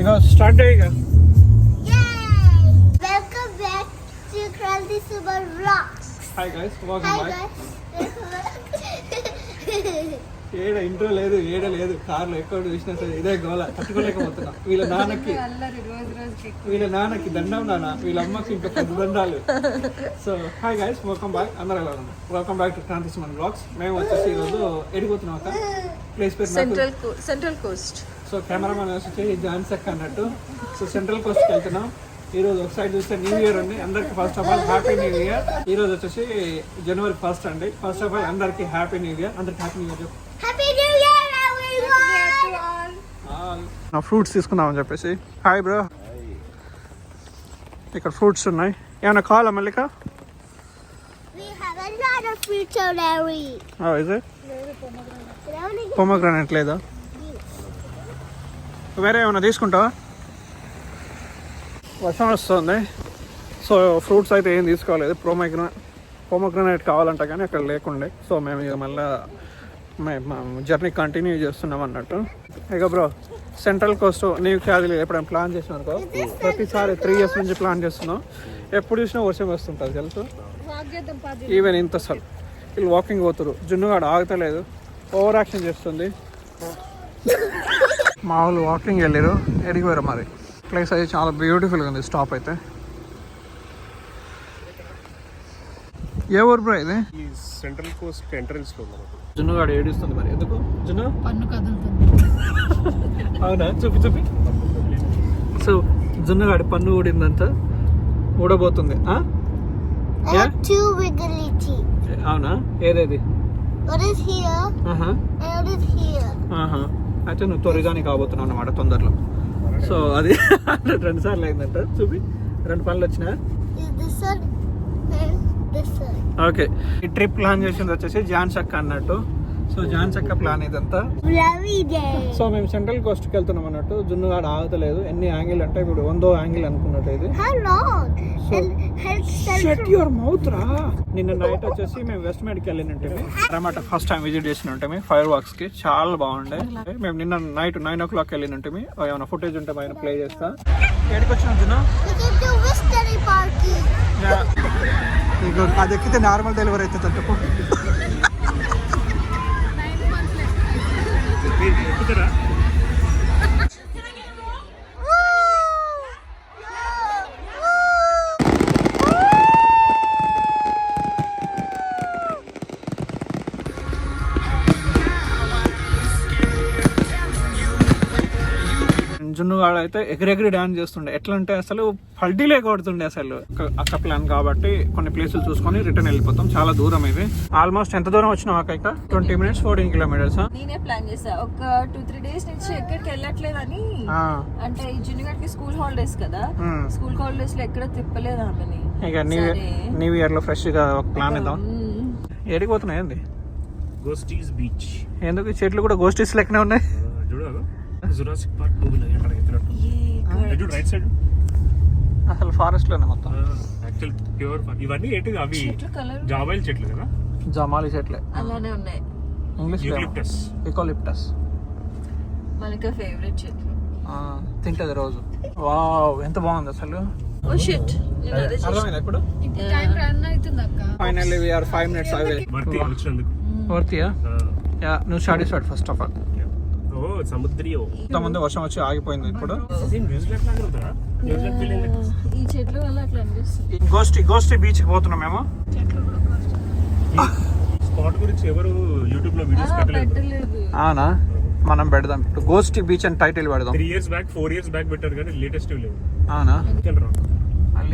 ఇక start అయ్యిగా. Welcome back to Kraldi Super Rocks. Hi guys, welcome back. ఏడ intro లేదు, ఏడ లేదు. కార్లో ఎక్కడ చూసినా సరే ఇదే గోల, తట్టుకోలేకపోతున్నా. వీళ్ళ నాన్నకి దండం నాన్న, వీళ్ళ అమ్మకి ఇంకా పెద్ద దండాలు. So hi guys, welcome back. అందరూ ఎలా ఉన్నారు? Welcome back to Kranti Suman blogs. మేము వచ్చేసి ఈరోజు ఎడిపోతున్నాం అక్క. ప్లేస్ పేరు సెంట్రల్ కోస్ట్. సో కెమెరామెన్ వచ్చి జాన్సెక్ అన్నట్టు. సో సెంట్రల్ కోస్ట్కి వెళ్తున్నాం. ఈరోజు ఒక సైడ్ చూస్తే న్యూ ఇయర్ ఉంది అందరికి. First of all happy new year. ఈ రోజు వచ్చేసి January 1st అండి. ఫస్ట్ ఆఫ్ ఆల్ అందరికి హ్యాపీ న్యూ ఇయర్. అందరికి happy new year. Happy New Year, everyone! నా ఫ్రూట్స్ తీసుకుందామని చెప్పేసి. Hi bro. ఇక్కడ ఫ్రూట్స్ ఉన్నాయి. ఏమైనా కావాలా మల్లిక? We have a lot of fruits already. ఇదే పొమగ్రానైట్ లేదా? వేరే ఏమైనా తీసుకుంటావా? వర్షం వస్తుంది, సో ఫ్రూట్స్ అయితే ఏం తీసుకోలేదు. పొమగ్రానైట్ కావాలంట కానీ అక్కడ లేకుండే. సో మేము ఇక మళ్ళీ జర్నీ కంటిన్యూ చేస్తున్నాం అన్నట్టు. ఇక బ్రో సెంట్రల్ కోస్ట్ నీవు క్యాజువల్ ఎప్పుడైనా ప్లాన్ చేసినావు అనుకో, ప్రతిసారి 3 years నుంచి ప్లాన్ చేస్తున్నాం. ఎప్పుడు చూసినా వర్షం వస్తుంటుంది తెలుసు. ఈవెన్ ఇంత అసలు వీళ్ళు వాకింగ్ పోతురు, జున్నుగాడు ఆగుతలేదు, ఓవర్ యాక్షన్ చేస్తుంది. మా వాళ్ళు వాకింగ్ వెళ్ళారు, ఎడిగిపోయారు. మరి ప్లేస్ అయితే చాలా బ్యూటిఫుల్గా ఉంది. స్టాప్ అయితే ఏ ఊరు బ్రో ఇది? సెంట్రల్ కోస్ట్ ఎంట్రన్స్ లో జున్నుగాడు ఏడుస్తుంది. మరి ఎందుకు జున్ను? పన్ను కదులుతుంది. అవునా? చూపి. సో జున్నుగాడి పన్ను ఊడిందంతా, ఊడబోతుంది. Two wiggly teeth. అవునా? ఏదేది? What is here? And what is here? అయితే నువ్వు త్వరగానే కాబోతున్నావు అన్నమాట తొందరలో. సో అది 2 సార్లు అయిందంట. చూపి, 2 పనులు వచ్చినాయి. Is this one and this one? Okay, ఈ ట్రిప్ ప్లాన్ చేసింది వచ్చేసి జాన్సక్క అన్నట్టు. సో జాన్సక్క ప్లాన్ ఇదంతా. Lovely day. సో మేము సెంట్రల్ కోస్ట్కి వెళ్తున్నాం అన్నట్టు. జున్నుగాడు ఆగుతలేదు. ఎన్ని యాంగిల్ అంటే ఇప్పుడు 100వ యాంగిల్ అనుకున్నట్టు ఇది. How long? Shut your mouth రా. నిన్న నైట్ వచ్చేసి మేము వెస్ట్ మేడ్కి వెళ్ళినట్టు అనమాట. ఫస్ట్ టైం విజిట్ చేసినట్టు ఫైర్ వర్క్స్ కి. చాలా బాగుండే. మేము నిన్న నైట్ 9 o'clock వెళ్ళినట్టు. ఏమైనా ఫుటేజ్ ఉంటే పైన ప్లే చేస్తా. ఎక్కడికి వచ్చినాం జున్ను? అది ఎక్కితే నార్మల్ డెలివరీ అయితే తట్టుకో. ఎక్కుతారా? జున్నుగాడు అయితే ఎగిరెగిరి డాన్స్ చేస్తుండే. ఎట్లా అంటే అసలు పల్టీలే కొడుతుండే. అసలు అక్క ప్లాన్ కాబట్టి కొన్ని ప్లేసులు చూసుకొని రిటర్న్ వెళ్ళిపోతాం. చాలా దూరం ఇది. ఆల్మోస్ట్ ఎంత దూరం వచ్చినాం అక్క? 20 minutes 14 kilometers. నేనే ప్లాన్ చేసా. ఒక 2-3 days నుంచి ఎక్కడికి వెళ్ళట్లేదని. అంటే ఈ జున్నుగాడికి స్కూల్ హాలిడేస్ కదా, స్కూల్ హాలిడేస్ లో ఎక్కడ తిప్పలేదు ఆమెని. ఇక న్యూ ఇయర్ లో ఫ్రెష్ గా ఒక ప్లాన్ ఇద్దాం. ఏడికి పోతున్నాయి? ఏంది గోస్టీస్ బీచ్? ఎందుకు ఈ చెట్లు కూడా గోస్టీస్ లెక్కనే ఉన్నాయి? జురాసిక్ పార్క్ మూవీలో ఎక్కడ ఎత్తినట్టు రైట్ సైడ్ అసలు ఫారెస్ట్ లోనే మొత్తం. యాక్చువల్ ప్యూర్ ఇవన్నీ ఏంటి? అవి జామాయిల్ చెట్లు కదా? జమాలి చెట్లే అలానే ఉన్నాయి. English eucalyptus. మనకి ఫేవరెట్ చెట్లు. తింటది రోజు. వావ్, ఎంత బాగుంది అసలు. ఓ షిట్, అర్థమైంది ఇప్పుడు. Finally we are 5 minutes away. వర్తియా? యా, నువ్వు సాటిస్ఫైడ్ ఫస్ట్ ఆఫ్ ఆల్. ముందు వర్షం వచ్చి ఆగిపోయింది. ఇప్పుడు ఈ చెట్లు వల్ల అట్లా అనిపిస్తుంది. గోస్టీ బీచ్ కి పోతున్నాం మేము. స్పాట్ గురించి ఎవరు యూట్యూబ్ లో వీడియోస్ పెట్టలేదు. అవునా? మనం పెడదాం ఇప్పుడు. గోస్టీ బీచ్ అని టైటిల్ పెడదాం. 3 years back 4 years back పెట్టారు కానీ లేటెస్ట్ లేవు. అవునా?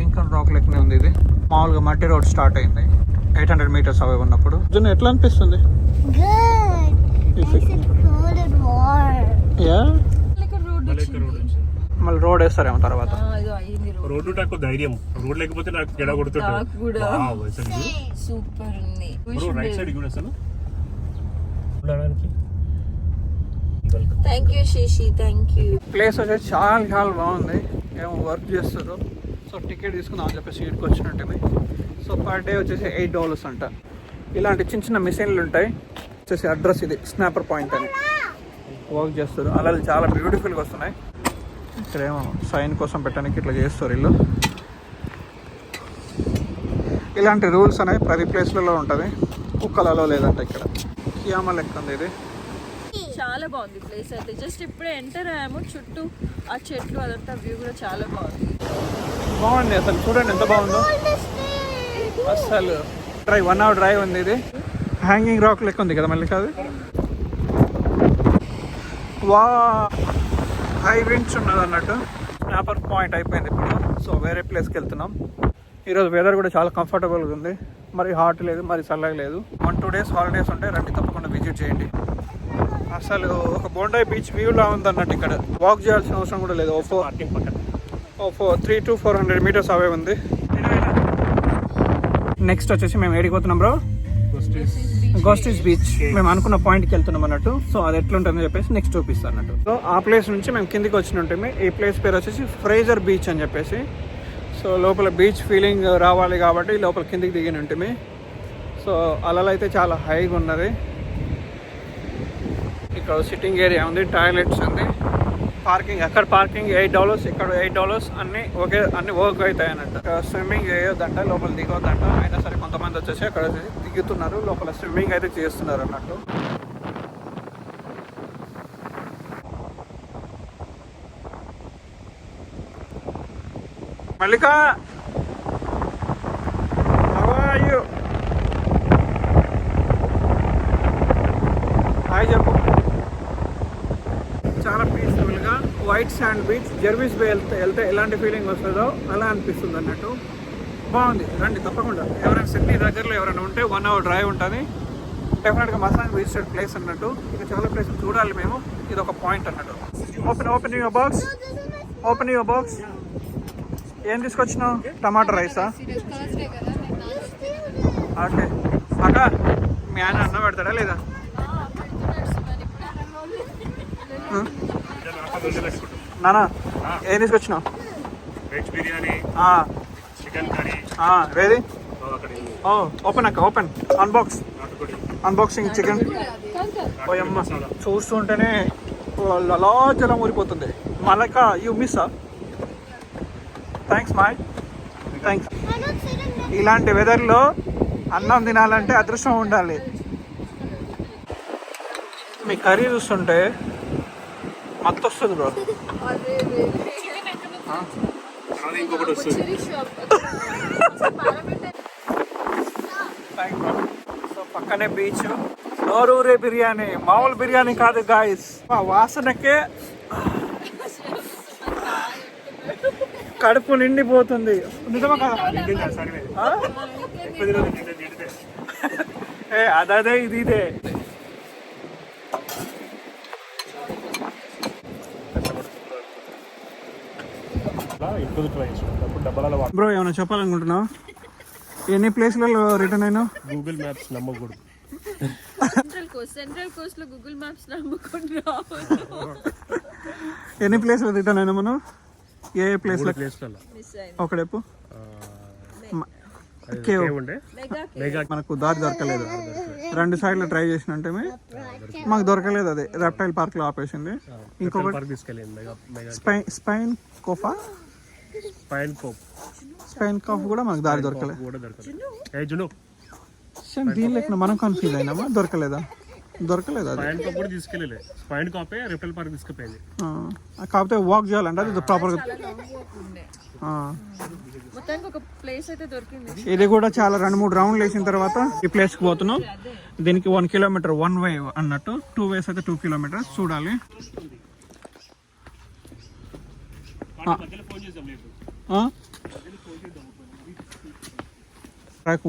లింకన్ రాక్ లెక్కనే ఉంది ఇది. మామూలుగా మట్టి రోడ్ స్టార్ట్ అయింది 800 meters అవే ఉన్నప్పుడు. జున్ను ఎట్లా అనిపిస్తుంది? మళ్ళీ రోడ్ వేస్తారేమో తర్వాత. రోడ్డు నాకు ధైర్యం. రోడ్ లేకపోతే నాకు గెడ కొడుతుంటాడు. సూపర్ ఉంది. రైట్ సైడ్ కూడా అసలు thank you Shashi, thank you. Place వచ్చేసి చాలా చాలా బాగుంది. ఏమో వర్క్ చేస్తారు. సో టికెట్ తీసుకుందాం అని చెప్పేసి ఇక్కడికి వచ్చినట్టు. సో పర్ డే వచ్చేసి $8 అంట. ఇలాంటి చిన్న చిన్న మిషన్లు ఉంటాయి. వచ్చేసి అడ్రస్ ఇది స్నాపర్ పాయింట్ అని వర్క్ చేస్తారు. అలా చాలా బ్యూటిఫుల్గా వస్తున్నాయి. ఇక్కడేమో సైన్ కోసం పెట్టడానికి ఇట్లా చేస్తారు ఇల్లు. ఇలాంటి రూల్స్ అనేవి ప్రతి ప్లేస్లలో ఉంటుంది, కుక్కలలో లేదంటే ఇక్కడ కియామ లెక్క ఉంది ఇది. చాలా బాగుంది ప్లేస్ అయితే. జస్ట్ ఇప్పుడే ఎంటర్ అయ్యాము, చుట్టూ ఆ చెట్లు అదంతా వ్యూ కూడా చాలా బాగుంది. బాగుంది అసలు, చూడండి ఎంత బాగుందో అసలు. 1 hour డ్రైవ్ ఉంది ఇది. హ్యాంగింగ్ రాక్ లెక్క ఉంది కదా మళ్ళీ కాదు. వా హై విండ్స్ ఉన్నది అన్నట్టు. స్నాపర్ పాయింట్ అయిపోయింది ఇప్పుడు. సో వేరే ప్లేస్కి వెళ్తున్నాం. ఈరోజు వెదర్ కూడా చాలా కంఫర్టబుల్గా ఉంది, మరి హాట్ లేదు మరి చల్లగా లేదు. 1-2 days హాలిడేస్ ఉంటే రండి, తప్పకుండా విజిట్ చేయండి. అసలు ఒక బోండాయి బీచ్ వ్యూలా ఉంది అన్నట్టు. ఇక్కడ వాక్ చేయాల్సిన అవసరం కూడా లేదు. 300 to 400 meters అవే ఉంది. నెక్స్ట్ వచ్చేసి మేము ఏడికి పోతున్నాం బ్రో? గోస్టిస్ బీచ్. మేము అనుకున్న పాయింట్కి వెళ్తున్నాం అన్నట్టు. సో అది ఎట్లుంటుందని చెప్పేసి నెక్స్ట్ చూపిస్తాను అన్నట్టు. సో ఆ ప్లేస్ నుంచి మేము కిందికి వచ్చినట్టు. ఈ ప్లేస్ పేరు వచ్చేసి ఫ్రేజర్ బీచ్ అని చెప్పేసి. సో లోపల బీచ్ ఫీలింగ్ రావాలి కాబట్టి లోపల కిందికి దిగిన ఉంటుంది. సో అలలు అయితే చాలా హైగా ఉన్నది. ఇక్కడ సిట్టింగ్ ఏరియా ఉంది, టాయిలెట్స్ ఉంది, పార్కింగ్. అక్కడ పార్కింగ్ $8, ఇక్కడ $8 అన్నీ అన్నీ వర్క్ అవుతాయి అన్నట్టు. స్విమ్మింగ్ చేయొద్దంట, లోపల దిగొద్దంట. అయినా సరే కొంతమంది వచ్చేసి అక్కడ దిగుతున్నారు, లోపల స్విమ్మింగ్ అయితే చేస్తున్నారు అన్నట్టు. Mallika, how are you? Hi చెప్పు. చాలా పీస్ఫుల్గా వైట్ శాండ్ బీచ్. జెర్విస్ బే వెళ్తే ఎలాంటి ఫీలింగ్ వస్తుందో అలా అనిపిస్తుంది అన్నట్టు. బాగుంది, రండి తప్పకుండా. ఎవరైనా సిడ్నీ దగ్గరలో ఎవరైనా ఉంటే 1 hour డ్రైవ్ ఉంటుంది. డెఫినెట్గా మసాజ్ విజిటెడ్ ప్లేస్ అన్నట్టు. ఇక చాలా ప్లేస్ చూడాలి మేము. ఇది ఒక పాయింట్ అన్నట్టు. Open your box. Open your box. ఏం తీసుకొచ్చినావు? టమాటా రైసా? ఓకే అక్క, మీ ఆయన అన్నం పెడతాడా లేదా? నానా ఏం తీసుకొచ్చినావు? Veg biryani, chicken curry. ఏది? ఓపెన్ అక్క, ఓపెన్. Unboxing chicken. ఓయమ్మ, చూస్తుంటేనే అలా జలం ఊరిపోతుంది. మలక యూ మిస్. థ్యాంక్స్ మాయ్, థ్యాంక్స్. ఇలాంటి వెదర్లో అన్నం తినాలంటే అదృష్టం ఉండాలి. మీ కర్రీ చూస్తుంటే మత్తు వస్తుంది బ్రో. ఇంకొకటి వస్తుంది. సో పక్కనే బీచ్. నోరూరే బిర్యానీ, మామూలు బిర్యానీ కాదు గాయస్. వాసనకే కడుపు నిండిపోతుంది. నిజమా కదా? అదే ఇదే. బ్రో ఏమైనా చెప్పాలనుకుంటున్నావు? ఎన్ని ప్లేస్లలో రిటర్న్ అయినా? గూగుల్ మ్యాప్స్ నమ్మకూడదు. సెంట్రల్ కోస్ట్ లో గూగుల్ మ్యాప్స్ నమ్మకుండా. ఎన్ని ప్లేస్లో రిటర్న్ అయినా మనం? ఏ ప్లేస్లో? ఒకడేపు మనకు దారి దొరకలేదు. 2 సార్లు ట్రై చేసినట్టే మాకు దొరకలేదు. అదే రెప్టైల్ పార్క్ లో ఆపేసింది. ఇంకొకటి స్పైన్ కోఫ్ కూడా మనకు దారి దొరకలేదు. దీని లెక్క మనం కన్ఫ్యూజ్ అయినామా? దొరకలేదు కాకపోతే వాక్ చేయాలంటే అది ప్రాపర్ గా. ఇది కూడా చాలా 2-3 రౌండ్లు వేసిన తర్వాత ఈ ప్లేస్ కి పోతున్నాం. దీనికి 1 kilometer 1 way అన్నట్టు. 2 ways అయితే 2 kilometers. చూడాలి.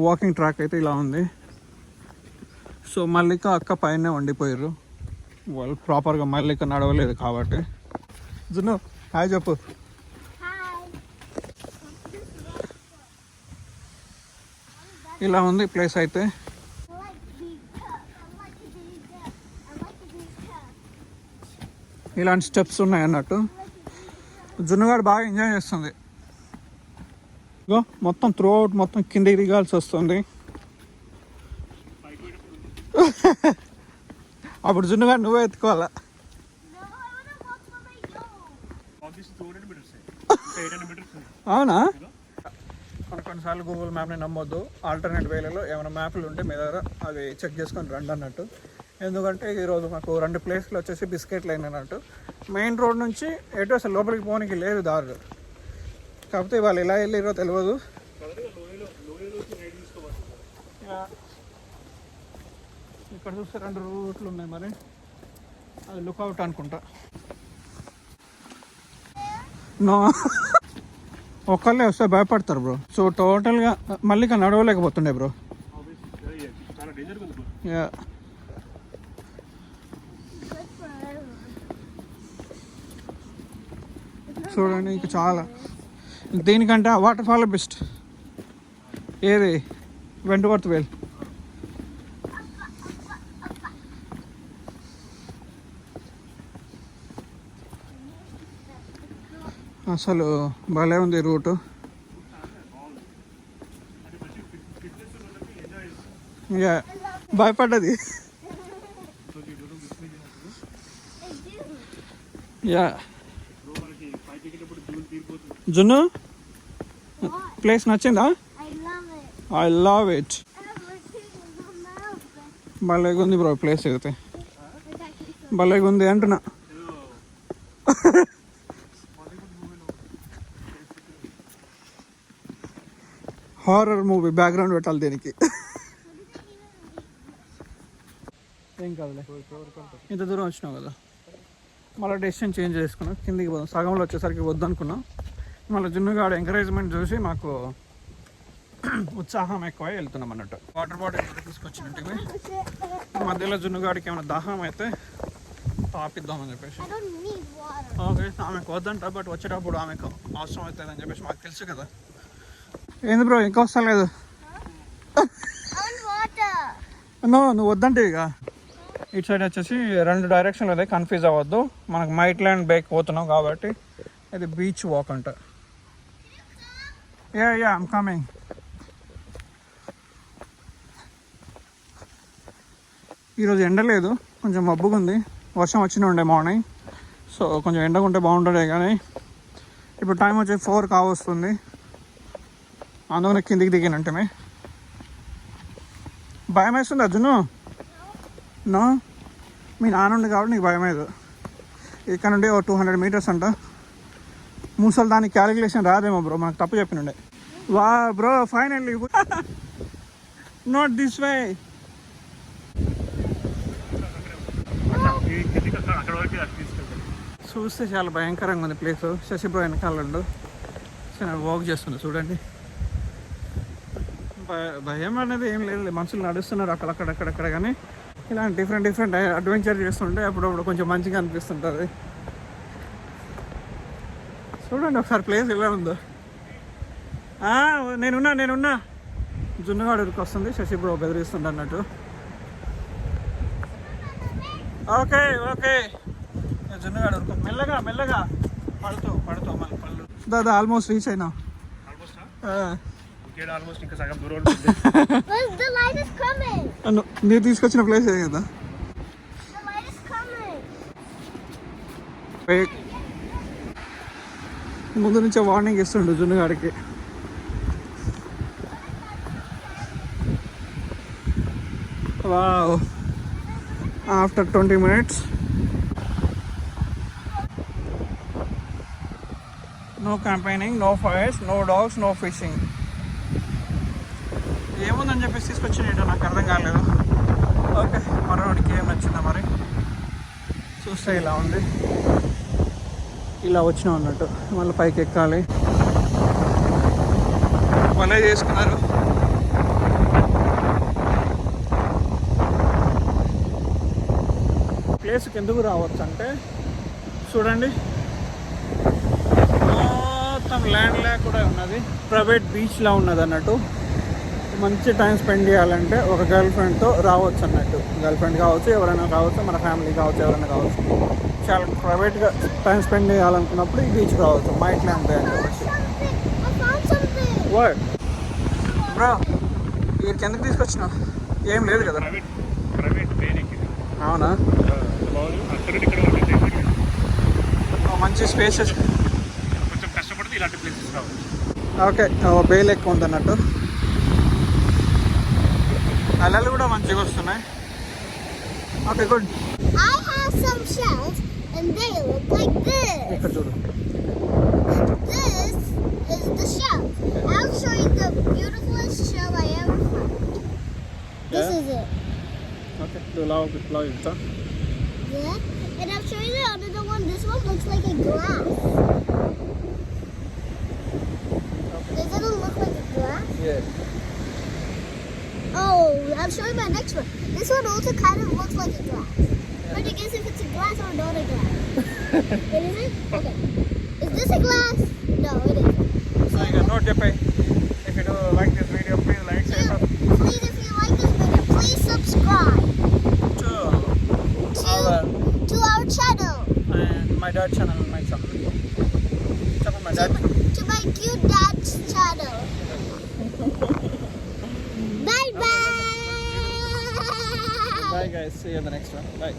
వాకింగ్ ట్రాక్ అయితే ఇలా ఉంది. సో మల్లిక అక్క పైన వండిపోయారు. వాళ్ళు ప్రాపర్గా మల్లిక నడవలేదు కాబట్టి. జున్ను హాయ్ చెప్పు. ఇలా ఉంది ప్లేస్ అయితే. ఇలాంటి స్టెప్స్ ఉన్నాయి అన్నట్టు. జున్నుగాడు బాగా ఎంజాయ్ చేస్తుంది. మొత్తం త్రూ అవుట్ మొత్తం కిందికి దిగాల్సి వస్తుంది. అప్పుడు జున్నుగాడు నువ్వే ఎత్తుకోవాలా. 200 meters. 800 meters. అవునా? కొన్నిసార్లు గూగుల్ మ్యాప్ని నమ్మొద్దు. ఆల్టర్నేట్ వేలలో ఏమైనా మ్యాప్లు ఉంటే మీ దగ్గర అవి చెక్ చేసుకొని రండి అన్నట్టు. ఎందుకంటే ఈరోజు మాకు 2 ప్లేస్లు వచ్చేసి బిస్కెట్ లైన్ అన్నట్టు. మెయిన్ రోడ్ నుంచి ఎటు అసలు లోపలికి పోనీకి లేదు దారులు. కాకపోతే వాళ్ళు ఎలా వెళ్ళారో తెలియదు. ఇక్కడ చూస్తే 2 రూట్లు ఉన్నాయి, మరి అది లుక్అవుట్ అనుకుంటా. నో ఒకళ్ళే వస్తే భయపడతారు బ్రో. సో టోటల్గా మళ్ళీ ఇక్కడ నడవలేకపోతుండే బ్రో. యా చూడండి ఇంకా చాలా. దీనికంటే వాటర్ ఫాల్ బెస్ట్. ఏది వెంటవర్త్ వేల్. అసలు భలే ఉంది రూటు. యా భయపడ్డది. యా జున్ను ప్లేస్ నచ్చిందా? I love it. భలేగా ఉంది బ్రో ప్లేస్ అయితే. భలేగా ఉంది అంటున్నా. హారర్ మూవీ బ్యాక్గ్రౌండ్ పెట్టాలి దీనికి. ఏం కాదులే, ఇంత దూరం వచ్చినావు కదా, మళ్ళీ డెసిషన్ చేంజ్ చేసుకున్నాం. కిందికి పోదాం. సగంలో వచ్చేసరికి వద్దనుకున్నాం. మళ్ళీ జున్నుగాడు ఎంకరేజ్మెంట్ చూసి మాకు ఉత్సాహం ఎక్కువ వెళ్తున్నాం అన్నట్టు. వాటర్ బాటిల్ తీసుకొచ్చినట్టు మధ్యలో జున్నుగాడికి ఏమైనా దాహం అయితే తాపిద్దామని చెప్పేసి. ఓకే ఆమెకు వద్దంట, బట్ వచ్చేటప్పుడు ఆమెకు అవసరం అవుతుంది అని చెప్పేసి మాకు తెలుసు కదా. ఏంది బ్రో ఇంకా వస్తా లేదు? నో నువ్వు వద్దంటే ఇక. ఇటు సైడ్ వచ్చేసి 2 డైరెక్షన్లు అదే, కన్ఫ్యూజ్ అవ్వద్దు. మనకు మైట్ ల్యాండ్ బేక్ పోతున్నాం కాబట్టి ఇది బీచ్ వాక్ అంట. Yeah I'm coming. ఈరోజు ఎండ లేదు, కొంచెం మబ్బుగా ఉంది. వర్షం వచ్చిన ఉండే మార్నింగ్, సో కొంచెం ఎండగా ఉంటే బాగుంటుండే. కానీ ఇప్పుడు టైం వచ్చి 4 కావస్తుంది. అందుకని కిందికి దిగినట్టే. భయం వేస్తుంది అర్జును? నో, మీ నాన్నుండి కాబట్టి నీకు భయం లేదు. ఇక్కడ నుండి 200 meters అంట. ముసలి దానికి క్యాలిక్యులేషన్ రాదేమో బ్రో, మనకు తప్పు చెప్పినుండే. వా bro finally not this way. చూస్తే చాలా భయంకరంగా ఉంది ప్లేస్. శశి బ్రో వెనకాలండు వాక్ చేస్తుంది చూడండి. భయం అనేది ఏం లేదు, మనుషులు నడుస్తున్నారు అక్కడక్కడక్కడక్కడ. కానీ ఇలాంటి డిఫరెంట్ అడ్వెంచర్ చేస్తుంటే అప్పుడప్పుడు కొంచెం మంచిగా అనిపిస్తుంటుంది. చూడండి ఒకసారి ప్లేస్ ఎలా ఉందో. నేనున్నా. జున్నుగాడు ఉరికి వస్తుంది, శశి బ్రో బెదిరిస్తుంది అన్నట్టు. ఓకే జున్నుగాడు ఉరుకు. మెల్లగా పడుతూ మళ్ళీ పళ్ళు. దాదా ఆల్మోస్ట్ రీచ్ అయినా. మీరు తీసుకొచ్చిన ప్లేస్ ఏ కదా. ముందు నుంచే వార్నింగ్ ఇస్తుండు జున్నుగాడికి. Wow, after 20 minutes. No campaigning, no fires, no dogs, no fishing. ఏముందని చెప్పేసి తీసుకొచ్చినట్టు నాకు అర్థం కాలేదు. ఓకే, మరోడికి ఏం నచ్చిందా మరి చూస్తే ఇలా ఉంది. ఇలా వచ్చినాం అన్నట్టు. మళ్ళీ పైకి ఎక్కాలి. భలే చేసుకున్నారు. ప్లేస్కి ఎందుకు రావచ్చు అంటే చూడండి, మొత్తం ల్యాండ్ కూడా ఉన్నది. ప్రైవేట్ బీచ్లా ఉన్నది అన్నట్టు. మంచి టైం స్పెండ్ చేయాలంటే ఒక గర్ల్ ఫ్రెండ్తో రావచ్చు అన్నట్టు. గర్ల్ ఫ్రెండ్ కావచ్చు, ఎవరైనా కావచ్చు, మన ఫ్యామిలీ కావచ్చు, ఎవరైనా కావచ్చు. చాలా ప్రైవేట్గా టైం స్పెండ్ చేయాలనుకున్నప్పుడు ఈ బీచ్ రావచ్చు. మైట్ ల్యాండ్ అని చెప్పేసి. వాట్ బ్రో, వీరికి ఎందుకు తీసుకొచ్చినా? ఏం లేదు కదా. అవునా? మంచి స్పేసెస్ ఇలాంటి ప్లేసెస్ రావు. ఓకే బేల్ ఎక్కువ ఉంది అన్నట్టు. అలలు కూడా మంచిగా వస్తున్నాయి. Okay good. I have some shells and they look like this. ఇక్కడ చూడు. This is the shell. I'll show you the beautifulest shell I ever found. This Yeah. is it. Okay du lav inte. Yeah. And I'll show you the other one. This one looks like a glass. Does it look like a glass? Yeah. Oh, I'll show you my next one. This one also kind of looks like a glass. But I guess if it's a glass or not a glass. It isn't? Okay. Is this a glass? No, it isn't. So ఇక note చెప్పాయి. If you like this video please like share Please, if you like this video, please subscribe to our channel. my dad channel, my channel. Channel my dad. To my cute dad's channel. Bye bye. Bye guys, see you in the next one. Bye.